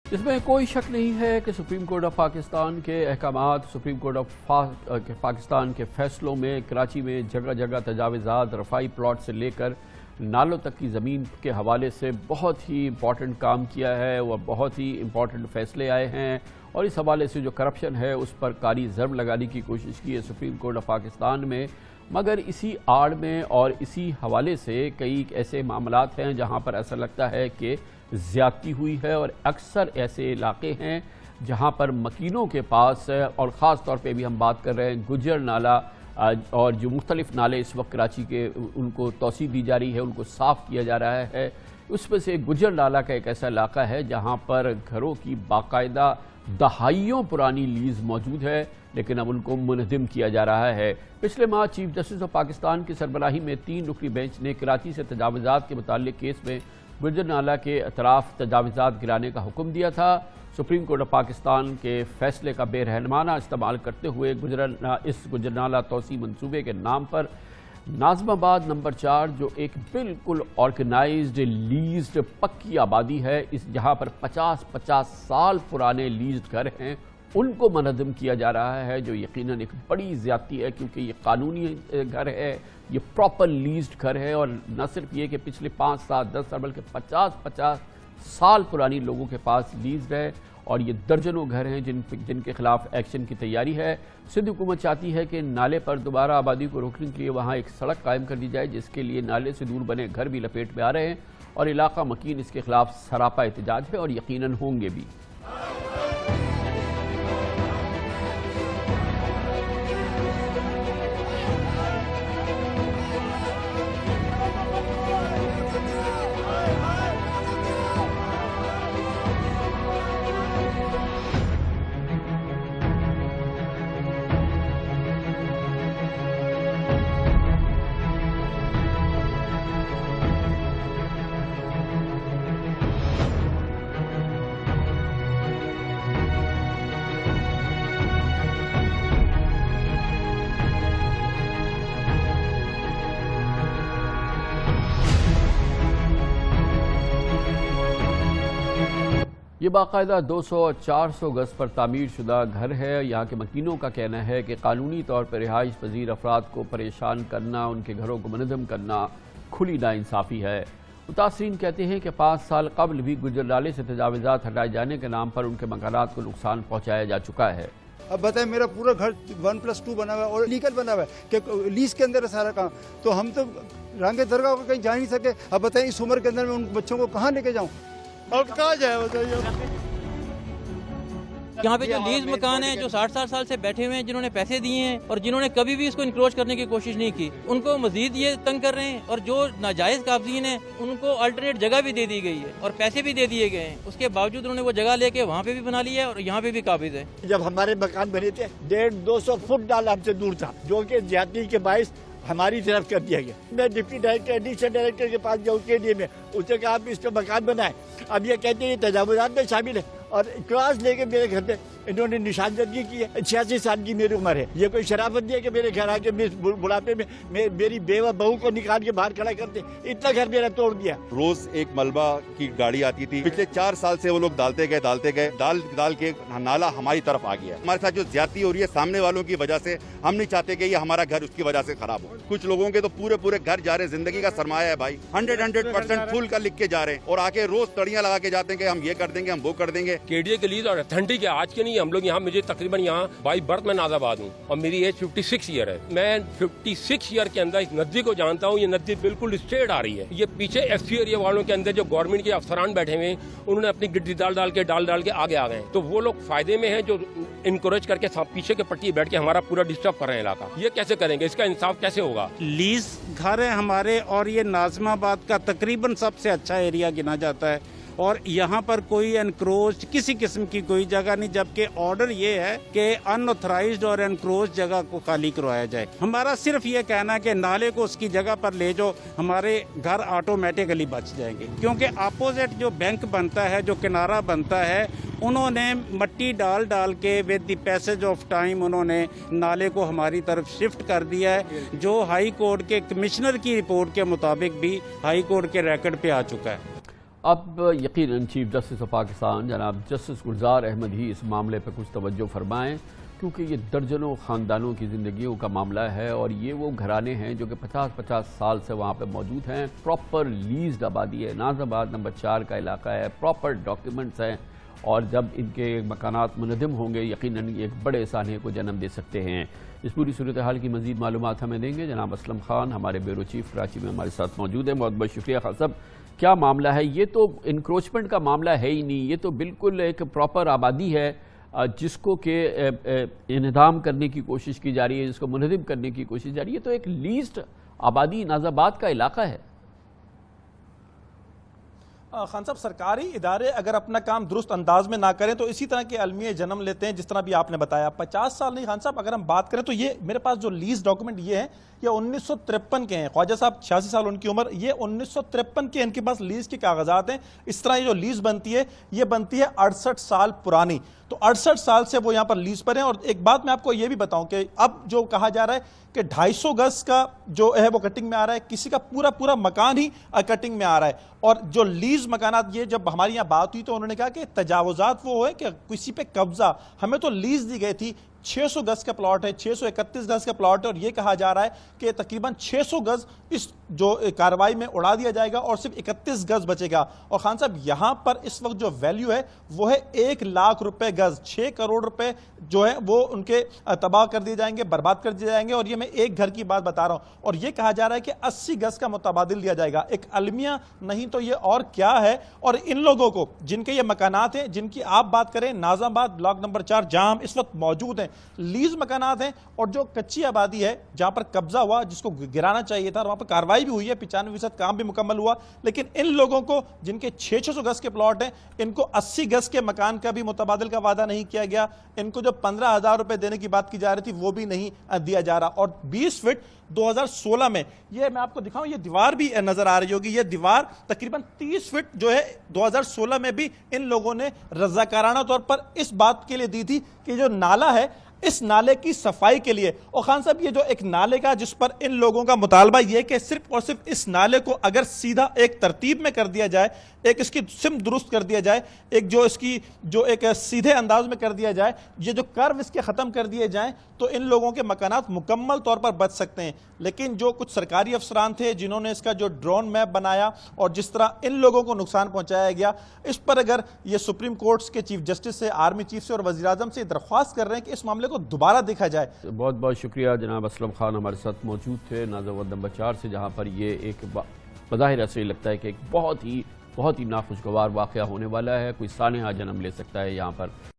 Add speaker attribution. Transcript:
Speaker 1: इसमें कोई शक नहीं है कि सुप्रीम कोर्ट ऑफ पाकिस्तान के अहकामात, सुप्रीम कोर्ट ऑफ पाकिस्तान के फैसलों में कराची में जगह जगह तजावज़ात, रफ़ाई प्लॉट से लेकर नालों तक की ज़मीन के हवाले से बहुत ही इम्पॉर्टेंट काम किया है और बहुत ही इम्पॉर्टेंट फ़ैसले आए हैं। और इस हवाले से जो करप्शन है उस पर कारी ज़रब लगाने की कोशिश की है सुप्रीम कोर्ट ऑफ पाकिस्तान में। मगर इसी आड़ में और इसी हवाले से कई ऐसे मामलात हैं जहाँ पर ऐसा लगता है कि ज़्यादती हुई है, और अक्सर ऐसे इलाके हैं जहाँ पर मकीनों के पास, और ख़ास तौर पे भी हम बात कर रहे हैं गुजर नाला और जो मुख्तलिफ नाले इस वक्त कराची के उनको तोसी दी जा रही है, उनको साफ़ किया जा रहा है। उसमें से गुजर नाला का एक ऐसा इलाका है जहाँ पर घरों की बाकायदा दहाइयों पुरानी लीज़ मौजूद है, लेकिन अब उनको मुनहदिम किया जा रहा है। पिछले माह चीफ जस्टिस ऑफ पाकिस्तान की सरबराही में 3 रुकनी बेंच ने कराची से तजावज़ात के मुताल्लिक़ केस में गुजर नाला के अतराफ तजावज़ात गिराने का हुक्म दिया था। सुप्रीम कोर्ट ऑफ पाकिस्तान के फैसले का बेरहमाना इस्तेमाल करते हुए इस गुजर नाला तोसी मंसूबे के नाम पर नाज़िमाबाद नंबर 4, जो एक बिल्कुल ऑर्गेनाइज्ड लीज्ड पक्की आबादी है, इस जहाँ पर 50-50 साल पुराने लीज्ड घर हैं, उनको मुनहदिम किया जा रहा है, जो यकीनन एक बड़ी ज़्यादती है क्योंकि ये कानूनी घर है, ये प्रॉपर लीज्ड घर है। और न सिर्फ ये कि पिछले 5, 7, 10 साल बल्कि 50-50 साल पुरानी लोगों के पास लीज्ड है, और ये दर्जनों घर हैं जिनके खिलाफ एक्शन की तैयारी है। सिंध हुकूमत चाहती है कि नाले पर दोबारा आबादी को रोकने के लिए वहाँ एक सड़क कायम कर दी जाए, जिसके लिए नाले से दूर बने घर भी लपेट में आ रहे हैं, और इलाका मकीन इसके खिलाफ सरापा एहतजाज है, और यकीनन होंगे भी। ये बाकायदा 200 और 400 गज पर तामीर शुदा घर है। यहाँ के मकीनों का कहना है कि कानूनी तौर पर रिहाइश पजीर अफराद को परेशान करना, उनके घरों को मुनहदिम करना खुली नाइंसाफ़ी है। मुतासरीन कहते हैं कि 5 साल कबल भी गुजर नाले से तजावज़ात हटाए जाने के नाम पर उनके मकानात को नुकसान पहुँचाया जा चुका है।
Speaker 2: अब बताएं, मेरा पूरा घर 1+2 बना हुआ है और लीगल बना हुआ है कि लीज के अंदर है सारा काम, तो हम तो रांगे दरगाह को कहीं जा नहीं सके। अब बताएं, इस उम्र के अंदर मैं उन बच्चों को कहाँ लेके जाऊँ, अब कहाँ जाए बताइए।
Speaker 3: यहाँ पे जो लीज मकान है, जो 60 साल से बैठे हुए हैं, जिन्होंने पैसे दिए हैं और जिन्होंने कभी भी इसको इंक्रोच करने की कोशिश नहीं की, उनको मजीद ये तंग कर रहे हैं। और जो नाजायज काबजीन है उनको अल्टरनेट जगह भी दे दी गई है और पैसे भी दे दिए गए हैं, उसके बावजूद उन्होंने वो जगह लेके वहाँ पे भी बना ली है और यहाँ पे भी काबिज है।
Speaker 4: जब हमारे मकान बने थे 150-200 फुट डाल हमसे दूर था, जो कि ज्यादती के बायस हमारी तरफ कर दिया गया। मैं डिप्टी डायरेक्टर, एडिशनल डायरेक्टर के पास गया के लिए में, उससे कहा आप इस पर मकान बनाए। अब ये कहते हैं तजावुज़ात में शामिल है, और क्रॉस लेके मेरे घर पे इन्होंने निशानदगी की है। 86 साल की मेरी उम्र है, ये कोई शराफत नहीं है कि मेरे घर आके बुढ़ापे में मेरी बेवा बहू को निकाल के बाहर खड़ा करते। इतना घर मेरा तोड़ दिया।
Speaker 5: रोज एक मलबा की गाड़ी आती थी, पिछले 4 साल से वो लोग डालते गए डाल के नाला हमारी तरफ आ गया। हमारे साथ जो ज्यादती हो रही है सामने वालों की वजह से, हम नहीं चाहते कि ये हमारा घर उसकी वजह से खराब हो। कुछ लोगों के तो पूरे घर जा रहे हैं, जिंदगी का सरमाया है भाई, 100% फुल का लिख के जा रहे हैं, और आके रोज तड़ियां लगा के जाते हैं कि हम ये कर देंगे, हम वो कर देंगे।
Speaker 6: केडीए के लीज और अथेंटिक है, आज के नहीं। हम लोग यहाँ, मुझे तकरीबन यहाँ बाई बर्थ में नाज़ाबाद हूँ और मेरी एज 56 ईयर है। मैं 56 ईयर के अंदर इस नदी को जानता हूँ। ये नदी बिल्कुल स्ट्रेट आ रही है। ये पीछे एसपी एरिया वालों के अंदर जो गवर्नमेंट के अफसरान बैठे हुए हैं, उन्होंने अपनी गिट्टी डाल के आगे आ गए, तो वो लोग फायदे में हैं जो इनकरेज करके पीछे के पट्टी बैठ के हमारा पूरा डिस्टर्ब कर रहे हैं इलाका। ये कैसे करेंगे? इसका इंसाफ कैसे होगा?
Speaker 7: लीज घर है हमारे, और ये नाज़िमाबाद का तकरीबन सबसे अच्छा एरिया गिना जाता है, और यहाँ पर कोई एनक्रोच किसी किस्म की कोई जगह नहीं, जबकि ऑर्डर ये है कि अनऑथराइज्ड और एनक्रोच जगह को खाली करवाया जाए। हमारा सिर्फ ये कहना है कि नाले को उसकी जगह पर ले जाओ, हमारे घर ऑटोमेटिकली बच जाएंगे। क्योंकि अपोजिट जो बैंक बनता है, जो किनारा बनता है, उन्होंने मट्टी डाल के with the passage of time उन्होंने नाले को हमारी तरफ शिफ्ट कर दिया है, जो हाई कोर्ट के कमिश्नर की रिपोर्ट के मुताबिक भी हाई कोर्ट के रिकॉर्ड पे आ चुका है।
Speaker 1: اب یقیناً چیف جسٹس آف پاکستان جناب جسٹس گلزار احمد ہی اس معاملے پہ کچھ توجہ فرمائیں، کیونکہ یہ درجنوں خاندانوں کی زندگیوں کا معاملہ ہے اور یہ وہ گھرانے ہیں جو کہ 50 سال سے وہاں پہ موجود ہیں۔ پراپر لیزڈ آبادی ہے، ناز آباد نمبر 4 کا علاقہ ہے، پراپر ڈاکیومنٹس ہیں، اور جب ان کے مکانات منہدم ہوں گے یقیناً یہ ایک بڑے سانحے کو جنم دے سکتے ہیں۔ اس پوری صورتحال کی مزید معلومات ہمیں دیں گے جناب اسلم خان، ہمارے بیورو چیف کراچی میں ہمارے ساتھ موجود ہیں۔ بہت بہت شکریہ خان صاحب۔ کیا معاملہ ہے؟ یہ تو انکروچمنٹ کا معاملہ ہے ہی نہیں، یہ تو بالکل ایک پراپر آبادی ہے جس کو کہ انہدام کرنے کی کوشش کی جا رہی ہے، جس کو منہدم کرنے کی کوشش جا رہی ہے۔ تو ایک لیسٹ آبادی ناز آباد کا علاقہ ہے۔
Speaker 8: خان صاحب، سرکاری ادارے اگر اپنا کام درست انداز میں نہ کریں تو اسی طرح کے المیہ جنم لیتے ہیں، جس طرح بھی آپ نے بتایا۔ 50 سال نہیں خان صاحب، اگر ہم بات کریں تو یہ میرے پاس جو لیز ڈاکومنٹ یہ ہیں یہ 1953 کے ہیں۔ خواجہ صاحب 86 سال ان کی عمر، یہ 1953 کے ان کے پاس لیز کے کاغذات ہیں۔ اس طرح یہ جو لیز بنتی ہے یہ بنتی ہے 68 سال پرانی، تو 68 سال سے وہ یہاں پر لیز پر ہیں۔ اور ایک بات میں آپ کو یہ بھی بتاؤں کہ اب جو کہا جا رہا ہے کہ 250 گز کا جو ہے وہ کٹنگ میں آ رہا ہے، کسی کا پورا مکان ہی کٹنگ میں آ رہا ہے۔ اور جو لیز مکانات، یہ جب ہماری یہاں بات ہوئی تو انہوں نے کہا کہ تجاوزات وہ ہے کہ کسی پہ قبضہ، ہمیں تو لیز دی گئی تھی 600 گز کا پلاٹ ہے، 631 گز کا پلاٹ ہے، اور یہ کہا جا رہا ہے کہ تقریباً 600 گز اس جو کارروائی میں اڑا دیا جائے گا اور صرف 31 گز بچے گا۔ اور خان صاحب یہاں پر اس وقت جو ویلیو ہے وہ ہے 1 لاکھ روپے گز، 6 کروڑ روپے جو ہے وہ ان کے تباہ کر دیے جائیں گے، برباد کر دیے جائیں گے۔ اور یہ میں ایک گھر کی بات بتا رہا ہوں، اور یہ کہا جا رہا ہے کہ 80 گز کا متبادل دیا جائے گا۔ ایک المیہ نہیں تو یہ اور کیا ہے؟ اور ان لوگوں کو جن کے یہ مکانات ہیں، جن کی آپ بات کریں ناز آباد بلاک نمبر 4 جہاں ہم اس وقت موجود ہیں، لیز مکانات ہیں، اور جو کچی آبادی ہے جہاں پر قبضہ ہوا، جس کو گرانا چاہیے تھا، وہاں پر کارروائی بھی ہوئی ہے، 95% کام بھی مکمل ہوا، لیکن ان لوگوں کو جن کے 600 گز کے پلاٹ ہیں، ان کو 80 گز کے مکان کا بھی متبادل کا وعدہ نہیں کیا گیا۔ ان کو جو 15,000 روپے دینے کی بات کی جا رہی تھی وہ بھی نہیں دیا جا رہا۔ اور 20 فٹ 2016 میں، یہ میں آپ کو دکھاؤں، یہ دیوار بھی نظر آ رہی ہوگی، یہ دیوار تقریباً 30 فٹ جو ہے 2016 میں بھی ان لوگوں نے رضاکارانہ طور پر اس بات کے لیے دی تھی کہ جو نالا ہے اس نالے کی صفائی کے لیے۔ اور خان صاحب یہ جو ایک نالے کا جس پر ان لوگوں کا مطالبہ یہ کہ صرف اور صرف اس نالے کو اگر سیدھا ایک ترتیب میں کر دیا جائے، ایک اس کی سمت درست کر دیا جائے، ایک جو اس کی جو ایک سیدھے انداز میں کر دیا جائے، یہ جو کرو اس کے ختم کر دیے جائیں تو ان لوگوں کے مکانات مکمل طور پر بچ سکتے ہیں۔ لیکن جو کچھ سرکاری افسران تھے جنہوں نے اس کا جو ڈرون میپ بنایا اور جس طرح ان لوگوں کو نقصان پہنچایا گیا، اس پر اگر یہ سپریم کورٹس کے چیف جسٹس سے، آرمی چیف سے اور وزیر اعظم سے درخواست کر رہے ہیں کہ اس معاملے کو دوبارہ دیکھا جائے۔
Speaker 1: بہت بہت شکریہ جناب اسلم خان، ہمارے ساتھ موجود تھے ناز آباد نمبر 4 سے، جہاں پر یہ ایک بظاہر ایسے لگتا ہے کہ ایک بہت ہی ناخوشگوار واقعہ ہونے والا ہے، کوئی سانحہ جنم لے سکتا ہے یہاں پر۔